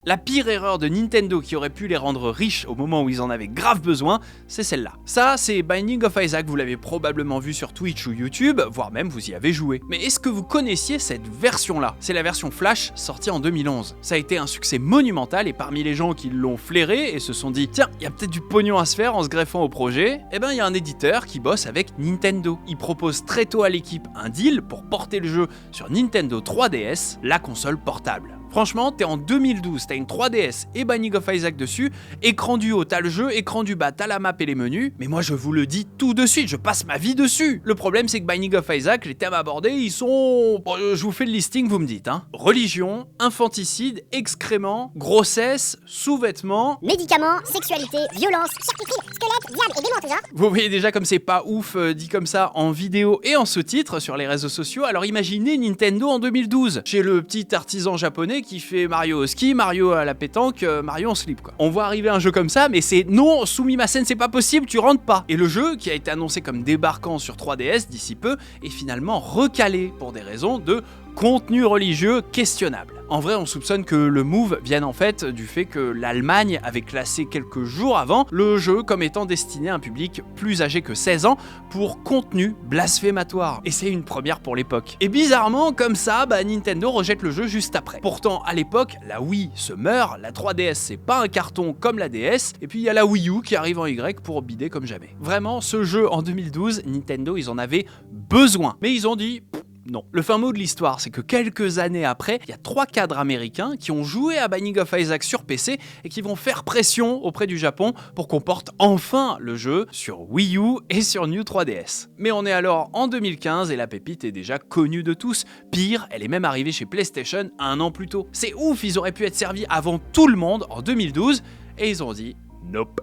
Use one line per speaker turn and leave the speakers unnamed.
La pire erreur de Nintendo qui aurait pu les rendre riches au moment où ils en avaient grave besoin, c'est celle-là. Ça, c'est Binding of Isaac, vous l'avez probablement vu sur Twitch ou YouTube, voire même vous y avez joué. Mais est-ce que vous connaissiez cette version-là? C'est la version Flash sortie en 2011. Ça a été un succès monumental et parmi les gens qui l'ont flairé et se sont dit « Tiens, il y a peut-être du pognon à se faire en se greffant au projet », eh ben il y a un éditeur qui bosse avec Nintendo. Il propose très tôt à l'équipe un deal pour porter le jeu sur Nintendo 3DS, la console portable. Franchement, t'es en 2012, t'as une 3DS et Binding of Isaac dessus, écran du haut t'as le jeu, écran du bas t'as la map et les menus, mais moi je vous le dis tout de suite, je passe ma vie dessus. Le problème c'est que Binding of Isaac, les thèmes abordés, ils sont... Bon, je vous fais le listing, vous me dites, hein. Religion, infanticide, excréments, grossesse, sous-vêtements...
Médicaments, sexualité, violence, charcuterie, squelette, diable et démons, tout ça.
Vous voyez déjà comme c'est pas ouf dit comme ça en vidéo et en sous-titres sur les réseaux sociaux, alors imaginez Nintendo en 2012, chez le petit artisan japonais qui fait Mario au ski, Mario à la pétanque, Mario en slip quoi. On voit arriver un jeu comme ça, mais c'est non, Sumimasen c'est pas possible, tu rentres pas. Et le jeu, qui a été annoncé comme débarquant sur 3DS d'ici peu, est finalement recalé pour des raisons de contenu religieux questionnable. En vrai, on soupçonne que le move vienne en fait du fait que l'Allemagne avait classé quelques jours avant le jeu comme étant destiné à un public plus âgé que 16 ans pour contenu blasphématoire. Et c'est une première pour l'époque. Et bizarrement, comme ça, Nintendo rejette le jeu juste après. Pourtant, à l'époque, la Wii se meurt, la 3DS c'est pas un carton comme la DS, et puis il y a la Wii U qui arrive en Y pour bider comme jamais. Vraiment, ce jeu en 2012, Nintendo, ils en avaient besoin. Mais ils ont dit... Non. Le fin mot de l'histoire, c'est que quelques années après, il y a 3 cadres américains qui ont joué à Binding of Isaac sur PC et qui vont faire pression auprès du Japon pour qu'on porte enfin le jeu sur Wii U et sur New 3DS. Mais on est alors en 2015 et la pépite est déjà connue de tous. Pire, elle est même arrivée chez PlayStation 1 an plus tôt. C'est ouf, ils auraient pu être servis avant tout le monde en 2012 et ils ont dit nope.